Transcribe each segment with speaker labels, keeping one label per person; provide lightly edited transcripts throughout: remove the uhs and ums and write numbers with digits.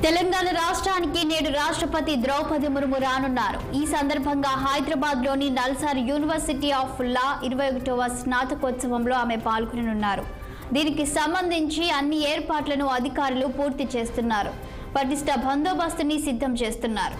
Speaker 1: తెలంగాణ రాష్ట్రానికి నేడు రాష్ట్రపతి ద్రౌపది ముర్ము రానున్నారు. ఈ సందర్భంగా హైదరాబాద్ లోని నల్సార్ యూనివర్సిటీ ఆఫ్ లా 21వ స్నాతకోత్సవంలో ఆమె పాల్గొననున్నారు. దీనికి సంబంధించి అన్ని ఏర్పాట్లను అధికారులు పూర్తి చేస్తున్నారు. పటిష్ట బందోబస్తుని సిద్ధం చేస్తున్నారు.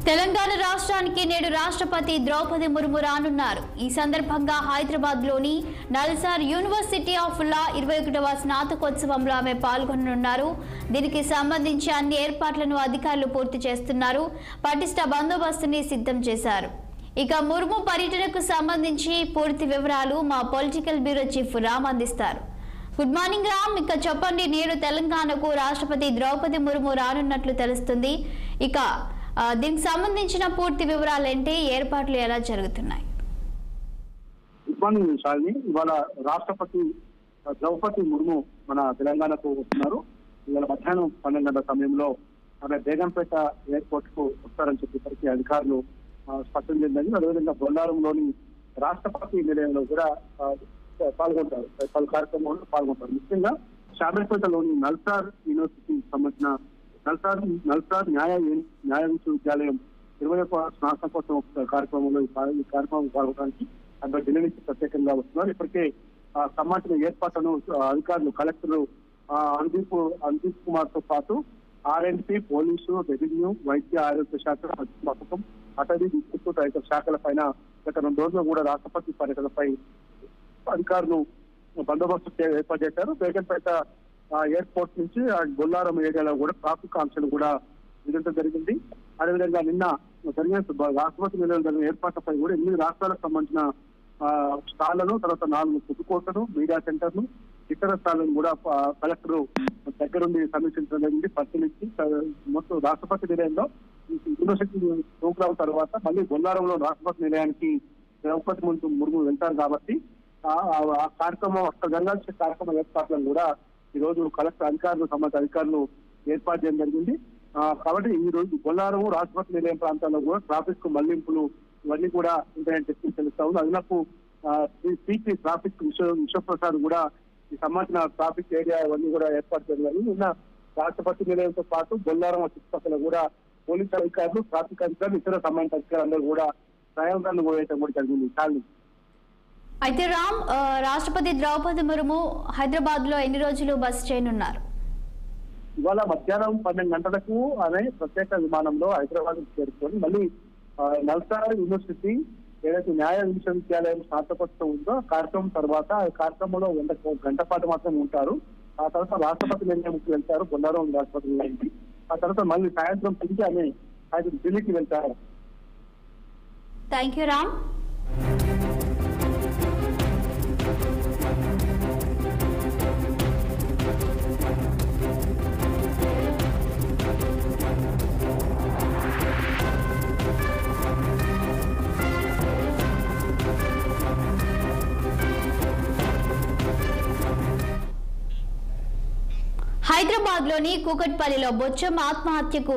Speaker 1: తెలంగాణ రాష్ట్రానికి నేడు రాష్ట్రపతి ద్రౌపది ముర్ము రానున్నారు. ఈ సందర్భంగా హైదరాబాద్ లోని నల్సార్ యూనివర్సిటీ ఆఫ్ లా 21వ స్నాతకోత్సవంలో ఆమె పాల్గొననున్నారు. దీనికి సంబంధించి అన్ని ఏర్పాట్లను అధికారులు పూర్తి చేస్తున్నారు. పటిష్ట బందోబస్తుని సిద్ధం చేశారు. ఇక ముర్ము పర్యటనకు సంబంధించి పూర్తి వివరాలు మా పొలిటికల్ బ్యూరో చీఫ్ రామ్ అందిస్తారు. Good morning Ram. ఇక చెప్పండి, నేడు తెలంగాణకు రాష్ట్రపతి ద్రౌపది ముర్ము రానున్నట్లు తెలుస్తుంది. ఇక దీనికి సంబంధించిన పూర్తి వివరాలు ఏంటి, ఏర్పాట్లు ఎలా జరుగుతున్నాయి?
Speaker 2: ఇవాళ రాష్ట్రపతి ద్రౌపది ముర్ము మన తెలంగాణకు వస్తున్నారు. ఇవాళ మధ్యాహ్నం 12 గంటల సమయంలో ఆమె బేగంపేట ఎయిర్పోర్ట్ కు వస్తారని చెప్పేసరికి అధికారులు స్పష్టం చేసిందని, అదేవిధంగా బొల్లారంలోని రాష్ట్రపతి నిలయంలో కూడా పాల్గొంటారు. పలు కార్యక్రమాల్లో పాల్గొంటారు. ముఖ్యంగా షామీర్పేటలోని నల్సార్ యూనివర్సిటీకి సంబంధించిన నల్సార్ న్యాయ విశ్వవిద్యాలయం 21వ స్నాతకోత్సవ కార్యక్రమంలో ఈ కార్యక్రమం పాల్గొనడానికి అక్కడ ఢిల్లీ నుంచి ప్రత్యేకంగా వస్తున్నారు. ఇప్పటికే సంబంధించిన ఏర్పాట్లను అధికారులు కలెక్టర్ అందీప్ కుమార్ తో పాటు ఆర్ఎండ్పీ, పోలీసు, రెవెన్యూ, వైద్య ఆరోగ్య శాఖ, పథకం, అటవీ, విద్యుత్ తదితర శాఖల పైన గత 2 రోజులు కూడా రాష్ట్రపతి పర్యటనపై అధికారులు బందోబస్తు ఏర్పాటు చేశారు. బేగంపేట ఎయిర్పోర్ట్ నుంచి బొల్లారం ఏరియాలో కూడా ట్రాఫిక్ ఆంక్షలు కూడా విధించడం జరిగింది. అదేవిధంగా నిన్న జరిగిన రాష్ట్రపతి నిలయం జరిగిన ఏర్పాట్లపై కూడా 8 రాష్ట్రాలకు సంబంధించిన స్టాళ్లను, తర్వాత 4 ఫుడ్ కోర్టులు, మీడియా సెంటర్లు, ఇతర స్టాళ్లను కూడా కలెక్టర్ దగ్గరుండి సమీక్షించడం జరిగింది. పరిశీలించి మొత్తం రాష్ట్రపతి నిలయంలో యూనివర్సిటీ ప్రోగ్రాం తర్వాత మళ్ళీ బొల్లారంలో రాష్ట్రపతి నిలయానికి ద్రౌపది ముర్ము వెళ్తారు కాబట్టి ఆ కార్యక్రమం అక్కడ జరగాల్సిన కార్యక్రమ ఏర్పాట్లను కూడా ఈ రోజు కలెక్టర్ సంబంధిత అధికారులు ఏర్పాటు చేయడం జరిగింది. కాబట్టి ఈ రోజు బొల్లారం రాష్ట్రపతి నిలయం ప్రాంతాల్లో కూడా ట్రాఫిక్ మళ్లింపులు ఇవన్నీ కూడా ఉంటాయని చెప్పి తెలుస్తా ఉంది. అదనపు సిపి ట్రాఫిక్ విశ్వప్రసాద్ కూడా ఈ సంబంధించిన ట్రాఫిక్ ఏరియా ఇవన్నీ కూడా ఏర్పాటు చేయడం. నిన్న రాష్ట్రపతి నిలయంతో పాటు బొల్లారం చుట్టుపక్కల కూడా పోలీసు అధికారులు, ట్రాఫిక్ అధికారులు, ఇతర సంబంధిత అధికారులందరూ కూడా ప్రయోగాలను వేయడం కూడా జరిగింది. చాలు.
Speaker 1: అయితే రామ్, రాష్ట్రపతి ద్రౌపది ముర్ము హైదరాబాద్ లో ఎన్ని రోజులు బస చేయనున్నారు?
Speaker 2: ఇవాళ మధ్యాహ్నం 12 గంటలకు ఆమె ప్రత్యేక విమానంలో హైదరాబాద్ చేరుకొని మళ్ళీ నల్సార్ యూనివర్సిటీ ఏదైతే న్యాయ విశ్వవిద్యాలయం స్నాతకోత్సవం ఉందో కార్యక్రమం తర్వాత ఆ కార్యక్రమంలో 1 గంట పాటు మాత్రం ఉంటారు. ఆ తర్వాత రాష్ట్రపతి నిలయంకి వెళ్తారు, బొల్లారం రాష్ట్రపతి నిలయంకి. ఆ తర్వాత మళ్ళీ సాయంత్రం తిరిగి ఆమె ఢిల్లీకి వెళ్తారు.
Speaker 1: Thank you Ram. హైదరాబాద్ లోని కూకట్పల్లిలో బొచ్చమ్మ ఆత్మహత్యకు